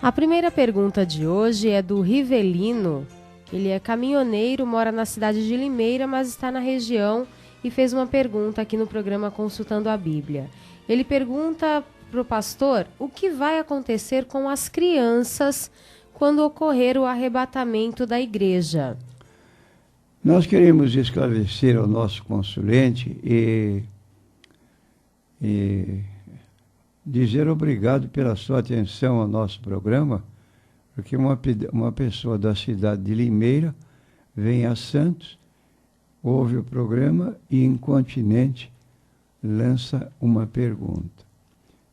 A primeira pergunta de hoje é do Rivelino. Ele é caminhoneiro, mora na cidade de Limeira, mas está na região e fez uma pergunta aqui no programa Consultando a Bíblia. Ele pergunta para o pastor o que vai acontecer com as crianças quando ocorrer o arrebatamento da igreja. Nós queremos esclarecer ao nosso consulente e dizer obrigado pela sua atenção ao nosso programa, porque uma pessoa da cidade de Limeira vem a Santos, ouve o programa e incontinente lança uma pergunta.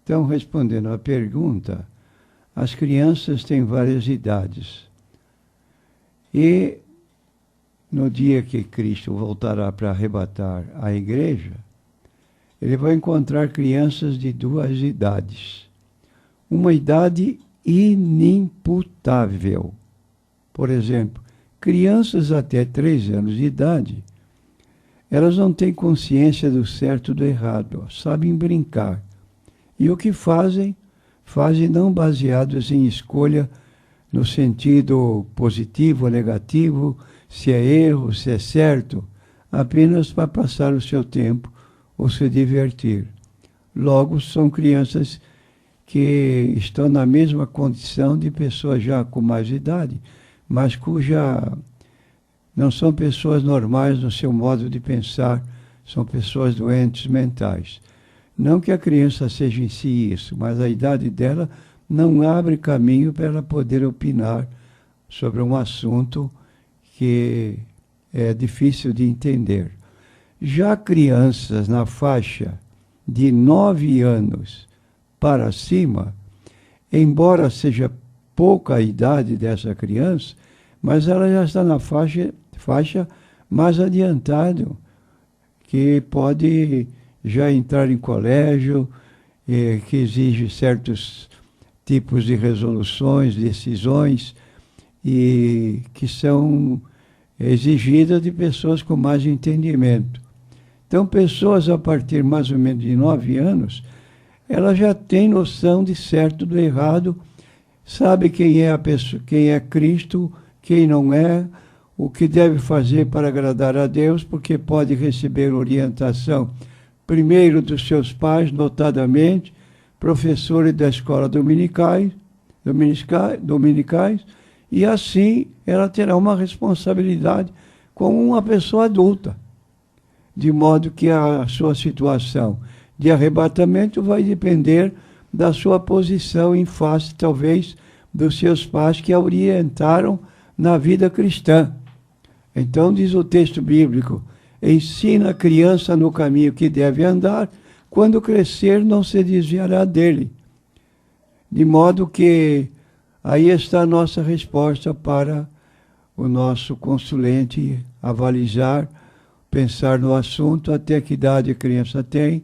Então, respondendo à pergunta, as crianças têm várias idades. E no dia que Cristo voltará para arrebatar a igreja, ele vai encontrar crianças de duas idades. Uma idade inimputável. Por exemplo, crianças até 3 anos de idade, elas não têm consciência do certo e do errado, sabem brincar. E o que fazem não baseados em escolha no sentido positivo ou negativo, se é erro, se é certo, apenas para passar o seu tempo ou se divertir. Logo, são crianças que estão na mesma condição de pessoas já com mais idade, mas não são pessoas normais no seu modo de pensar, são pessoas doentes mentais. Não que a criança seja em si isso, mas a idade dela não abre caminho para ela poder opinar sobre um assunto que é difícil de entender. Já crianças na faixa de 9 anos para cima, embora seja pouca a idade dessa criança, mas ela já está na faixa mais adiantada, que pode já entrar em colégio, que exige certos tipos de resoluções, decisões, e que são exigidas de pessoas com mais entendimento. Então, pessoas a partir mais ou menos de 9 anos, ela já tem noção de certo e do errado, sabe quem é a pessoa, quem é Cristo, quem não é, o que deve fazer para agradar a Deus, porque pode receber orientação, primeiro dos seus pais, notadamente, professores da escola dominicais, e assim ela terá uma responsabilidade como uma pessoa adulta, de modo que a sua situação de arrebatamento vai depender da sua posição em face, talvez, dos seus pais que a orientaram na vida cristã. Então, diz o texto bíblico, ensina a criança no caminho que deve andar, quando crescer não se desviará dele. De modo que aí está a nossa resposta para o nosso consulente avalizar, pensar no assunto, até que idade a criança tem,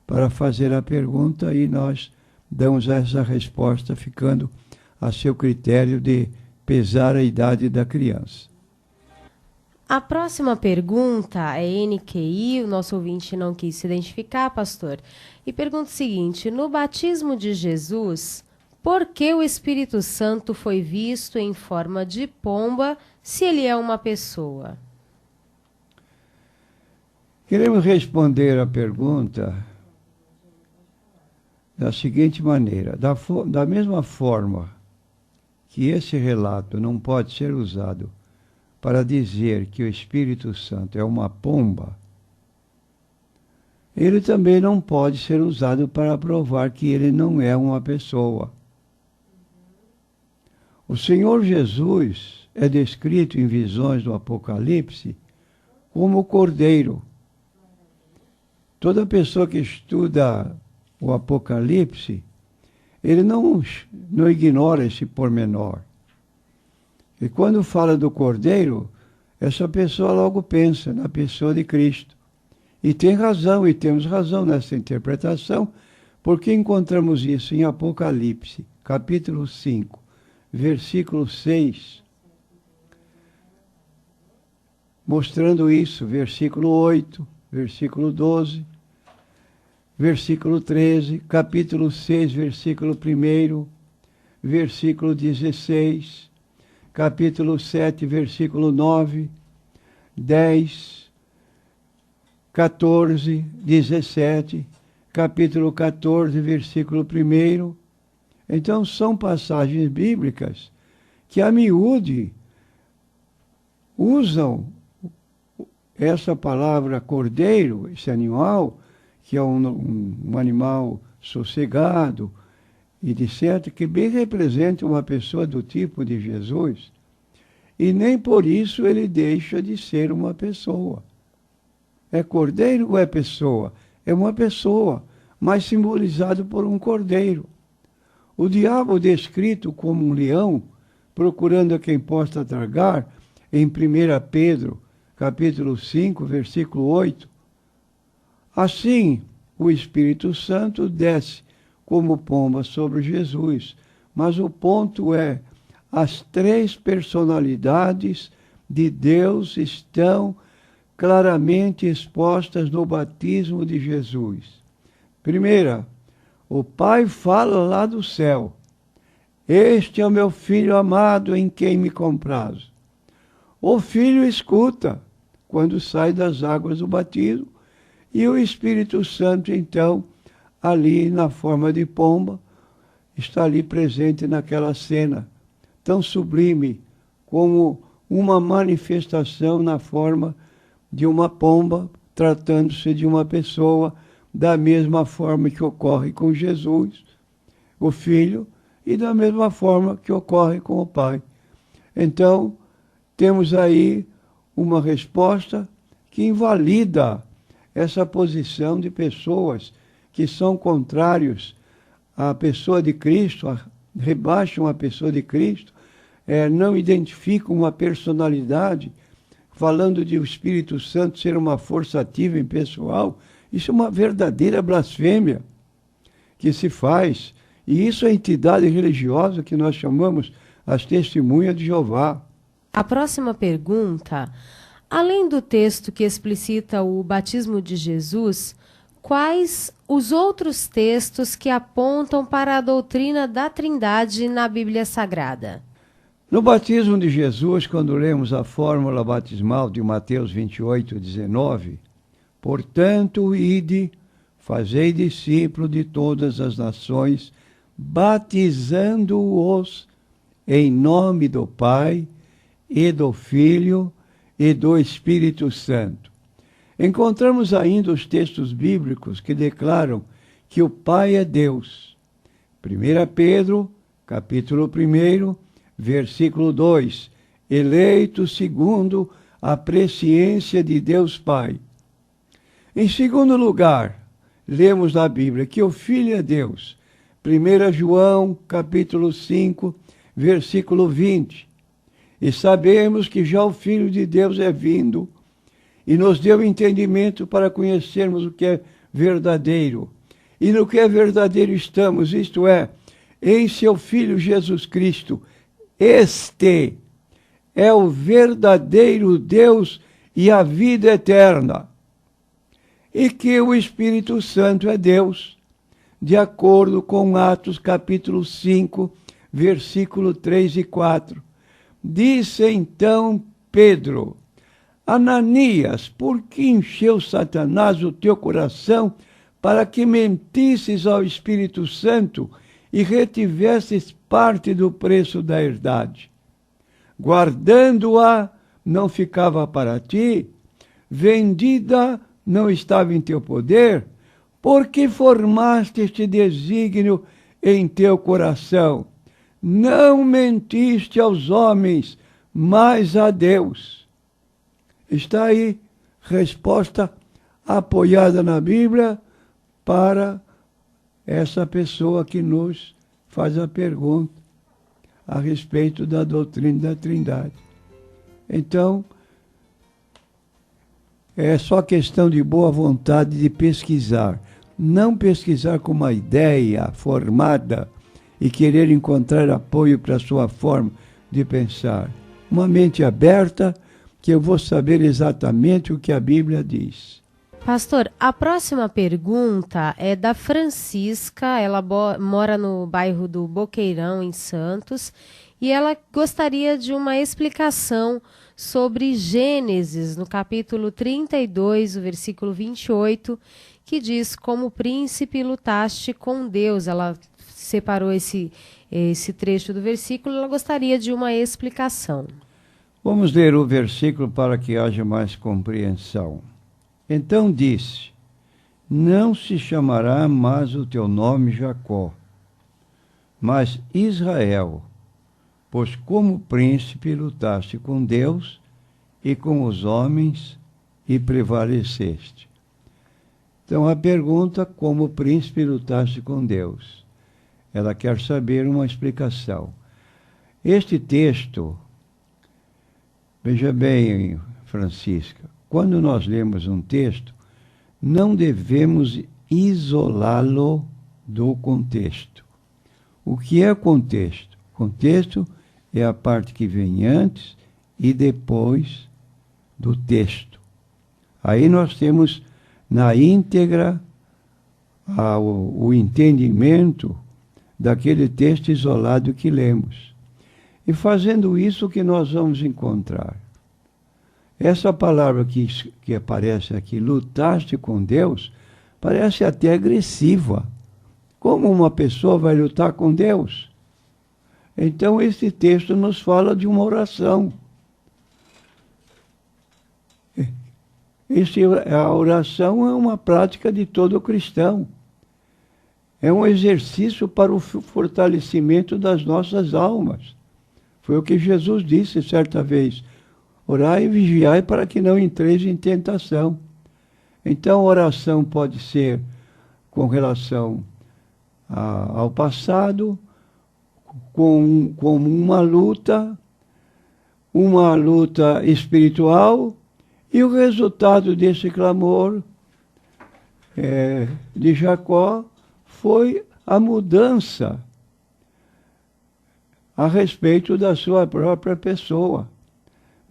para fazer a pergunta, e nós damos essa resposta, ficando a seu critério de pesar a idade da criança. A próxima pergunta é NQI, o nosso ouvinte não quis se identificar, pastor, e pergunta o seguinte: no batismo de Jesus, por que o Espírito Santo foi visto em forma de pomba se ele é uma pessoa? Queremos responder a pergunta da seguinte maneira: da mesma forma que esse relato não pode ser usado para dizer que o Espírito Santo é uma pomba, ele também não pode ser usado para provar que ele não é uma pessoa. O Senhor Jesus é descrito em visões do Apocalipse como o Cordeiro. Toda pessoa que estuda o Apocalipse, ele não ignora esse pormenor. E quando fala do Cordeiro, essa pessoa logo pensa na pessoa de Cristo. E tem razão, e temos razão nessa interpretação, porque encontramos isso em Apocalipse, capítulo 5, versículo 6, mostrando isso, versículo 8, versículo 12, versículo 13, capítulo 6, versículo 1, versículo 16, capítulo 7, versículo 9, 10, 14, 17, capítulo 14, versículo 1. Então, são passagens bíblicas que a miúde usam essa palavra cordeiro, esse animal, que é um animal sossegado, e de certo que bem representa uma pessoa do tipo de Jesus, e nem por isso ele deixa de ser uma pessoa. É cordeiro ou é pessoa? É uma pessoa, mas simbolizado por um cordeiro. O diabo descrito como um leão, procurando a quem possa tragar, em 1 Pedro, capítulo 5, versículo 8. Assim, o Espírito Santo desce como pomba sobre Jesus. Mas o ponto é, as três personalidades de Deus estão claramente expostas no batismo de Jesus. Primeira, o Pai fala lá do céu: este é o meu Filho amado em quem me comprazo. O Filho escuta quando sai das águas do batismo, e o Espírito Santo, então, ali na forma de pomba, está ali presente naquela cena tão sublime, como uma manifestação na forma de uma pomba, tratando-se de uma pessoa, da mesma forma que ocorre com Jesus, o Filho, e da mesma forma que ocorre com o Pai. Então, temos aí uma resposta que invalida essa posição de pessoas que são contrários à pessoa de Cristo, rebaixam a pessoa de Cristo, não identificam uma personalidade, falando de o Espírito Santo ser uma força ativa e pessoal. Isso é uma verdadeira blasfêmia que se faz, e isso é a entidade religiosa que nós chamamos as Testemunhas de Jeová. A próxima pergunta: além do texto que explicita o batismo de Jesus, quais os outros textos que apontam para a doutrina da Trindade na Bíblia Sagrada? No batismo de Jesus, quando lemos a fórmula batismal de Mateus 28, 19, portanto, ide, fazei discípulo de todas as nações, batizando-os em nome do Pai, e do Filho, e do Espírito Santo. Encontramos ainda os textos bíblicos que declaram que o Pai é Deus. 1 Pedro, capítulo 1, versículo 2, eleito segundo a presciência de Deus Pai. Em segundo lugar, lemos na Bíblia que o Filho é Deus. 1 João, capítulo 5, versículo 20. E sabemos que já o Filho de Deus é vindo e nos deu entendimento para conhecermos o que é verdadeiro. E no que é verdadeiro estamos, isto é, em seu Filho Jesus Cristo. Este é o verdadeiro Deus e a vida eterna. E que o Espírito Santo é Deus, de acordo com Atos capítulo 5, versículo 3 e 4. Disse então Pedro: Ananias, por que encheu Satanás o teu coração para que mentisses ao Espírito Santo e retivesses parte do preço da herdade? Guardando-a, não ficava para ti? Vendida, não estava em teu poder? Por que formaste este desígnio em teu coração? Não mentiste aos homens, mas a Deus. Está aí resposta apoiada na Bíblia para essa pessoa que nos faz a pergunta a respeito da doutrina da Trindade. Então, é só questão de boa vontade de pesquisar. Não pesquisar com uma ideia formada e querer encontrar apoio para a sua forma de pensar. Uma mente aberta, que eu vou saber exatamente o que a Bíblia diz. Pastor, a próxima pergunta é da Francisca. Ela mora no bairro do Boqueirão, em Santos, e ela gostaria de uma explicação sobre Gênesis, no capítulo 32, o versículo 28, que diz: como príncipe lutaste com Deus. Ela separou esse trecho do versículo, ela gostaria de uma explicação. Vamos ler o versículo para que haja mais compreensão. Então disse: não se chamará mais o teu nome Jacó, mas Israel, pois como príncipe lutaste com Deus e com os homens e prevaleceste. Então a pergunta: como príncipe lutaste com Deus? Ela quer saber uma explicação. Este texto, veja bem, Francisca, quando nós lemos um texto, não devemos isolá-lo do contexto. O que é contexto? Contexto é a parte que vem antes e depois do texto. Aí nós temos na íntegra o entendimento daquele texto isolado que lemos. E fazendo isso, o que nós vamos encontrar? Essa palavra que aparece aqui, lutaste com Deus, parece até agressiva. Como uma pessoa vai lutar com Deus? Então, esse texto nos fala de uma oração. A oração é uma prática de todo cristão. É um exercício para o fortalecimento das nossas almas. Foi o que Jesus disse certa vez: orai e vigiai para que não entreis em tentação. Então, a oração pode ser com relação ao passado, com uma luta espiritual, e o resultado desse clamor de Jacó foi a mudança a respeito da sua própria pessoa.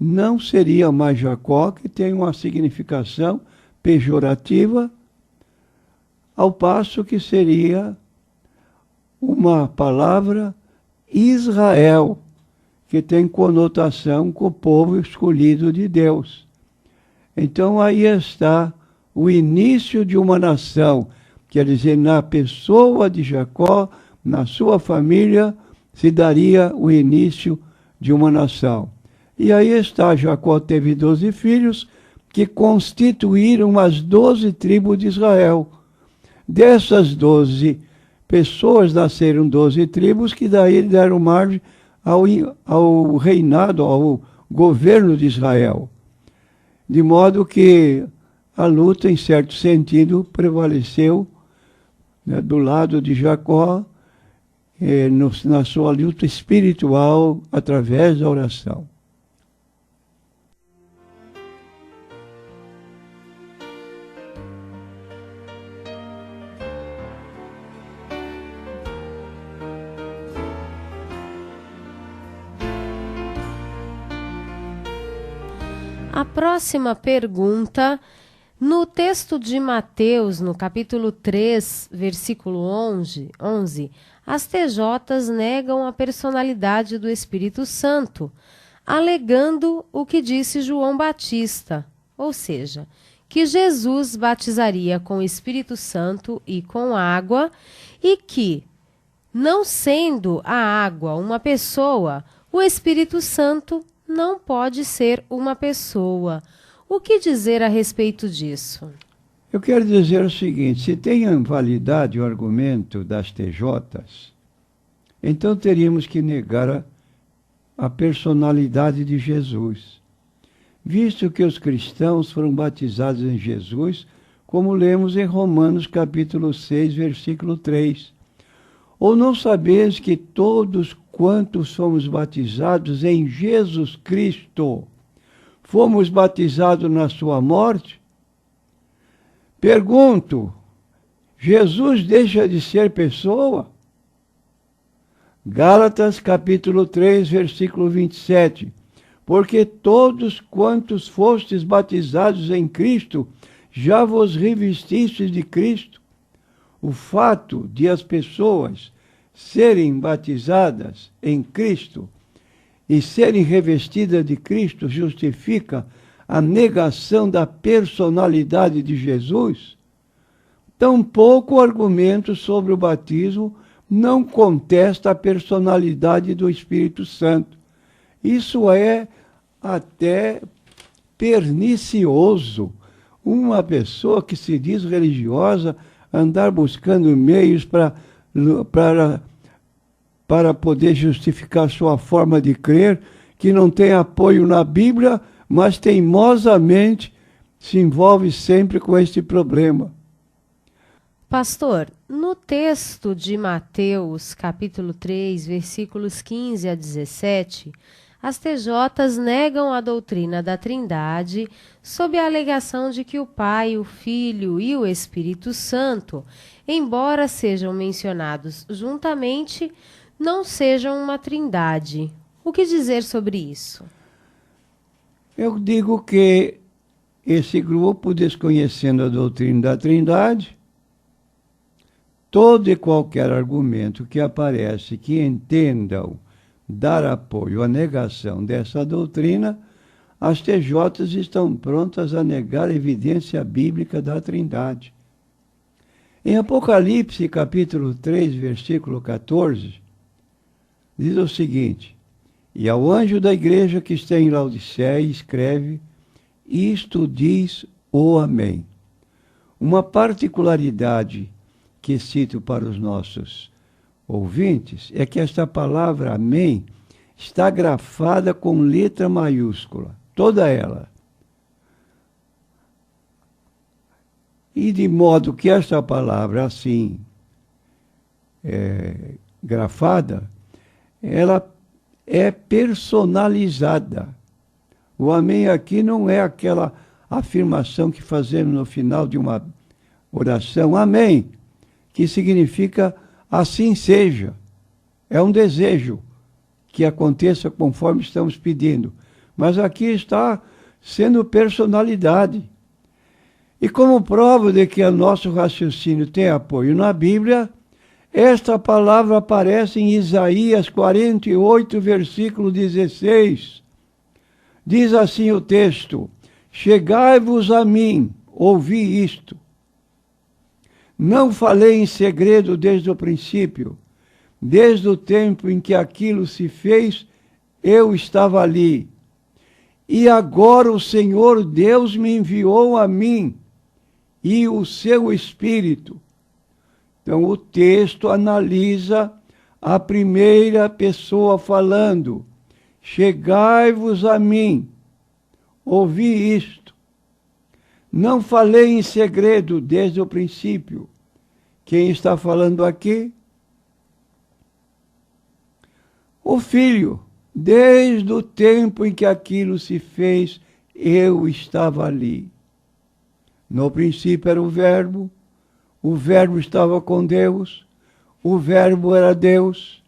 Não seria mais Jacó, que tem uma significação pejorativa, ao passo que seria uma palavra Israel, que tem conotação com o povo escolhido de Deus. Então aí está o início de uma nação, quer dizer, na pessoa de Jacó, na sua família, se daria o início de uma nação. E aí está, Jacó teve 12 filhos, que constituíram as 12 tribos de Israel. Dessas 12 pessoas nasceram 12 tribos, que daí deram margem ao reinado, ao governo de Israel. De modo que a luta, em certo sentido, prevaleceu, né, do lado de Jacó, na sua luta espiritual, através da oração. A próxima pergunta, no texto de Mateus, no capítulo 3, versículo 11, as TJs negam a personalidade do Espírito Santo, alegando o que disse João Batista, ou seja, que Jesus batizaria com o Espírito Santo e com água, e que, não sendo a água uma pessoa, o Espírito Santo não pode ser uma pessoa. O que dizer a respeito disso? Eu quero dizer o seguinte: se tem validade o argumento das TJs, então teríamos que negar a personalidade de Jesus, visto que os cristãos foram batizados em Jesus, como lemos em Romanos capítulo 6, versículo 3. Ou não sabeis que todos quantos fomos batizados em Jesus Cristo, fomos batizados na sua morte? Pergunto: Jesus deixa de ser pessoa? Gálatas capítulo 3, versículo 27. Porque todos quantos fostes batizados em Cristo, já vos revestistes de Cristo. O fato de as pessoas serem batizadas em Cristo e serem revestidas de Cristo justifica a negação da personalidade de Jesus? Tampouco o argumento sobre o batismo não contesta a personalidade do Espírito Santo. Isso é até pernicioso. Uma pessoa que se diz religiosa andar buscando meios para poder justificar sua forma de crer, que não tem apoio na Bíblia, mas teimosamente se envolve sempre com este problema. Pastor, no texto de Mateus, capítulo 3, versículos 15 a 17, as TJs negam a doutrina da Trindade sob a alegação de que o Pai, o Filho e o Espírito Santo, embora sejam mencionados juntamente, não sejam uma trindade. O que dizer sobre isso? Eu digo que esse grupo, desconhecendo a doutrina da Trindade, todo e qualquer argumento que aparece que entendam dar apoio à negação dessa doutrina, as TJs estão prontas a negar a evidência bíblica da Trindade. Em Apocalipse, capítulo 3, versículo 14, diz o seguinte: e ao anjo da igreja que está em Laodiceia escreve, isto diz o Amém. Uma particularidade que cito para os nossos ouvintes é que esta palavra Amém está grafada com letra maiúscula, toda ela. E de modo que esta palavra assim grafada, ela é personalizada. O Amém aqui não é aquela afirmação que fazemos no final de uma oração, Amém, que significa assim seja. É um desejo que aconteça conforme estamos pedindo. Mas aqui está sendo personalidade. E como prova de que o nosso raciocínio tem apoio na Bíblia, esta palavra aparece em Isaías 48, versículo 16. Diz assim o texto: chegai-vos a mim, ouvi isto. Não falei em segredo desde o princípio, desde o tempo em que aquilo se fez, eu estava ali. E agora o Senhor Deus me enviou a mim, e o seu Espírito. Então o texto analisa a primeira pessoa falando, chegai-vos a mim, ouvi isto. Não falei em segredo desde o princípio. Quem está falando aqui? O Filho. Desde o tempo em que aquilo se fez, eu estava ali. No princípio era o Verbo estava com Deus, o Verbo era Deus,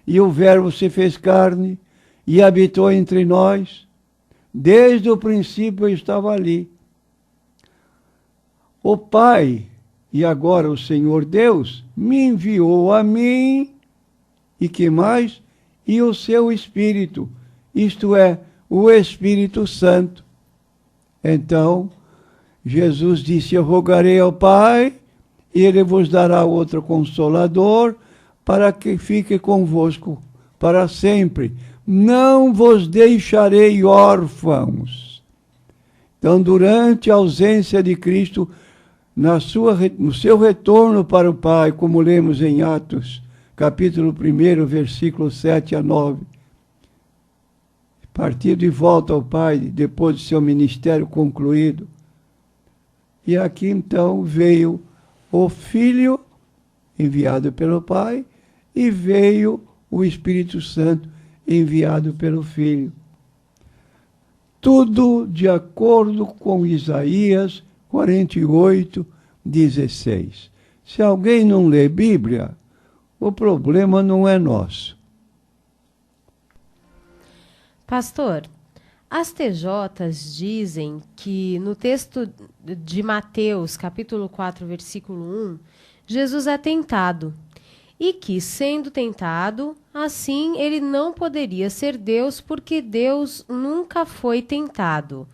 e o Verbo se fez carne e habitou entre nós. Desde o princípio eu estava ali. O Pai, e agora o Senhor Deus, me enviou a mim, e que mais? E o seu Espírito, isto é, o Espírito Santo. Então, Jesus disse, eu rogarei ao Pai, e Ele vos dará outro Consolador, para que fique convosco para sempre. Não vos deixarei órfãos. Então, durante a ausência de Cristo, no seu retorno para o Pai, como lemos em Atos, capítulo 1, versículos 7 a 9. Partiu de volta ao Pai, depois de seu ministério concluído. E aqui então veio o Filho, enviado pelo Pai, e veio o Espírito Santo, enviado pelo Filho. Tudo de acordo com Isaías 48, 16. Se alguém não lê Bíblia, o problema não é nosso. Pastor, As TJs dizem que no texto de Mateus, capítulo 4, versículo 1, Jesus é tentado. E que, sendo tentado, assim ele não poderia ser Deus, porque Deus nunca foi tentado.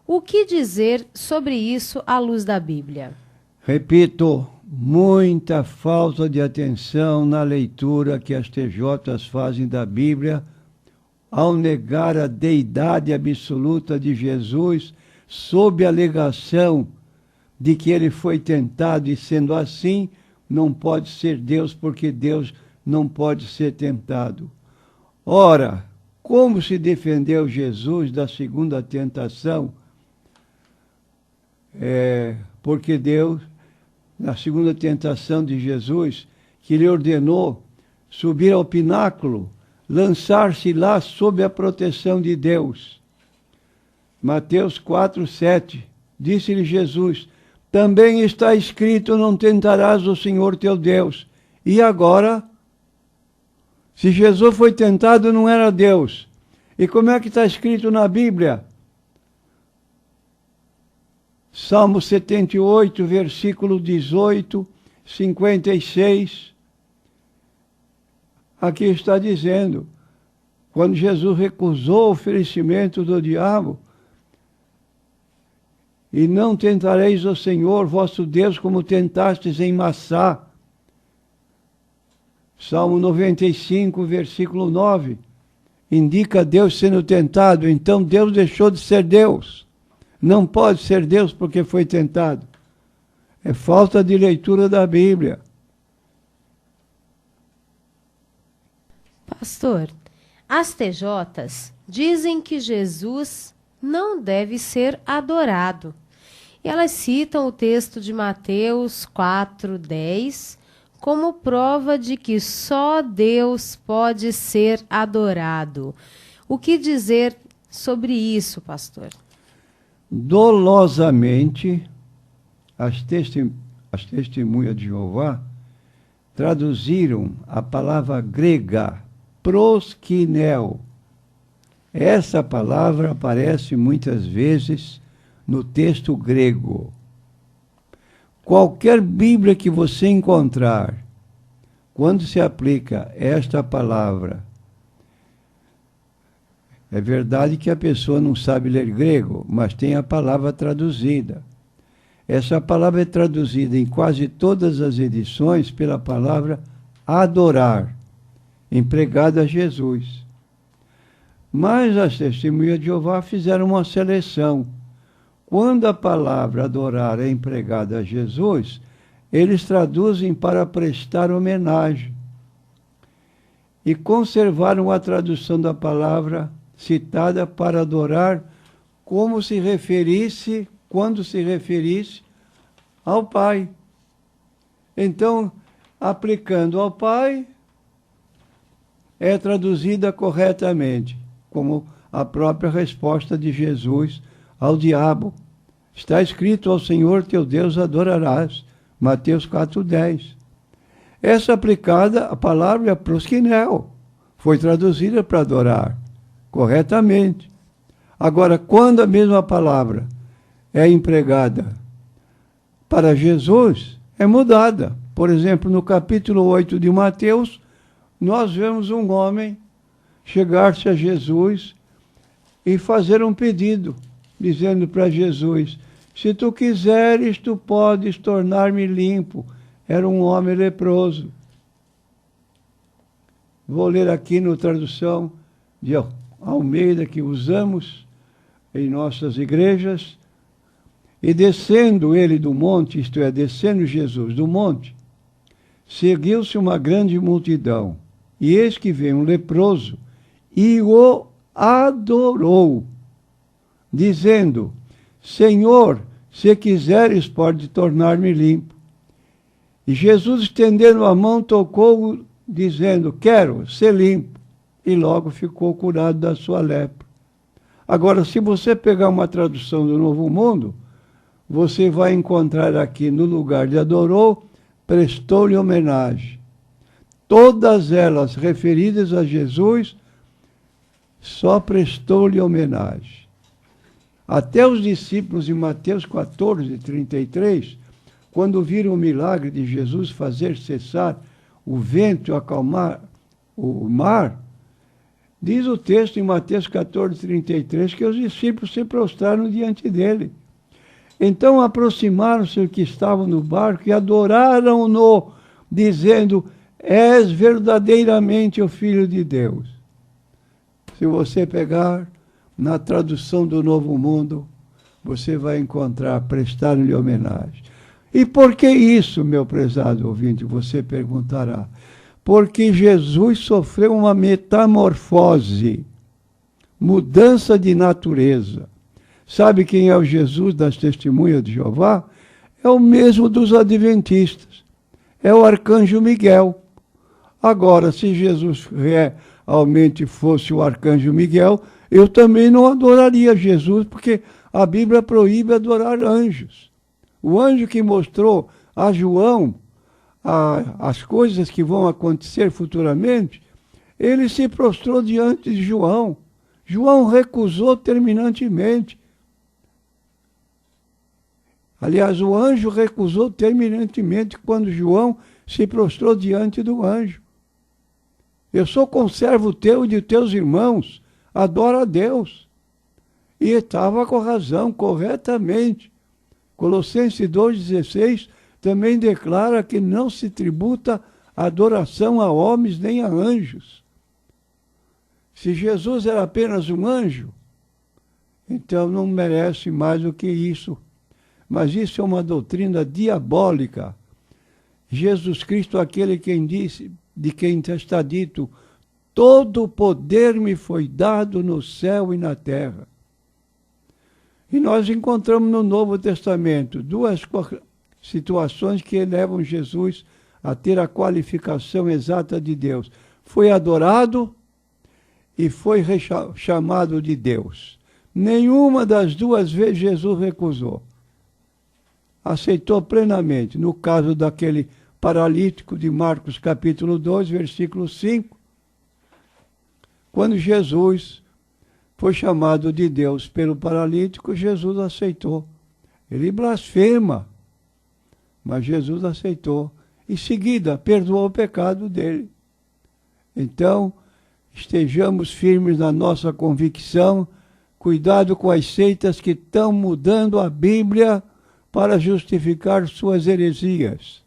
O que dizer sobre isso à luz da Bíblia? Repito, muita falta de atenção na leitura que as TJs fazem da Bíblia ao negar a deidade absoluta de Jesus sob a alegação de que ele foi tentado e, sendo assim, não pode ser Deus, porque Deus não pode ser tentado. Ora, como se defendeu Jesus da segunda tentação? Porque Deus, na segunda tentação de Jesus, que lhe ordenou subir ao pináculo, lançar-se lá sob a proteção de Deus. Mateus 4, 7. Disse-lhe Jesus: também está escrito, não tentarás o Senhor teu Deus. E agora, se Jesus foi tentado, não era Deus. E como é que está escrito na Bíblia? Salmo 78, versículo 18, 56. Aqui está dizendo, quando Jesus recusou o oferecimento do diabo, e não tentareis o Senhor vosso Deus como tentastes em Massá. Salmo 95, versículo 9. Indica Deus sendo tentado, então Deus deixou de ser Deus. Não pode ser Deus porque foi tentado. É falta de leitura da Bíblia. Pastor, as TJs dizem que Jesus não deve ser adorado. E elas citam o texto de Mateus 4:10 como prova de que só Deus pode ser adorado. O que dizer sobre isso, pastor? Dolosamente, as testemunhas de Jeová traduziram a palavra grega proskineo. Essa palavra aparece muitas vezes no texto grego. Qualquer Bíblia que você encontrar, quando se aplica esta palavra, é verdade que a pessoa não sabe ler grego, mas tem a palavra traduzida. Essa palavra é traduzida em quase todas as edições pela palavra adorar, empregada a Jesus. Mas as testemunhas de Jeová fizeram uma seleção. Quando a palavra adorar é empregada a Jesus, eles traduzem para prestar homenagem. E conservaram a tradução da palavra citada para adorar como se referisse, quando se referisse ao Pai. Então, aplicando ao Pai, é traduzida corretamente, como a própria resposta de Jesus ao diabo. Está escrito: ao Senhor teu Deus adorarás. Mateus 4:10. Essa aplicada, a palavra proskineo, foi traduzida para adorar, corretamente. Agora, quando a mesma palavra é empregada para Jesus, é mudada. Por exemplo, no capítulo 8 de Mateus, nós vemos um homem chegar-se a Jesus e fazer um pedido, dizendo para Jesus: se tu quiseres, tu podes tornar-me limpo. Era um homem leproso. Vou ler aqui na tradução de Almeida, que usamos em nossas igrejas. E descendo ele do monte, isto é, descendo Jesus do monte, seguiu-se uma grande multidão. E eis que veio um leproso e o adorou, dizendo: Senhor, se quiseres, pode tornar-me limpo. E Jesus, estendendo a mão, tocou-o, dizendo: quero ser limpo. E logo ficou curado da sua lepra. Agora, se você pegar uma tradução do Novo Mundo, você vai encontrar aqui, no lugar de adorou, prestou-lhe homenagem. Todas elas referidas a Jesus, só prestou-lhe homenagem. Até os discípulos em Mateus 14, 33, quando viram o milagre de Jesus fazer cessar o vento e acalmar o mar, diz o texto em Mateus 14, 33, que os discípulos se prostraram diante dele. Então aproximaram-se os que estavam no barco e adoraram-no, dizendo: és verdadeiramente o Filho de Deus. Se você pegar na tradução do Novo Mundo, você vai encontrar prestar-lhe homenagem. E por que isso, meu prezado ouvinte? Você perguntará. Porque Jesus sofreu uma metamorfose, mudança de natureza. Sabe quem é o Jesus das Testemunhas de Jeová? É o mesmo dos adventistas. É o arcanjo Miguel. Agora, se Jesus realmente fosse o arcanjo Miguel, eu também não adoraria Jesus, porque a Bíblia proíbe adorar anjos. O anjo que mostrou a João as coisas que vão acontecer futuramente, ele se prostrou diante de João. João recusou terminantemente. Aliás, o anjo recusou terminantemente quando João se prostrou diante do anjo. Eu sou conservo teu e de teus irmãos, adora a Deus. E estava com razão, corretamente. Colossenses 2,16 também declara que não se tributa adoração a homens nem a anjos. Se Jesus era apenas um anjo, então não merece mais do que isso. Mas isso é uma doutrina diabólica. Jesus Cristo, aquele quem disse, de quem está dito: todo o poder me foi dado no céu e na terra. E nós encontramos no Novo Testamento duas situações que levam Jesus a ter a qualificação exata de Deus. Foi adorado e foi chamado de Deus. Nenhuma das duas vezes Jesus recusou. Aceitou plenamente. No caso daquele paralítico de Marcos capítulo 2, versículo 5, quando Jesus foi chamado de Deus pelo paralítico, Jesus aceitou. Ele blasfema, mas Jesus aceitou. Em seguida, perdoou o pecado dele. Então, estejamos firmes na nossa convicção. Cuidado com as seitas que estão mudando a Bíblia para justificar suas heresias.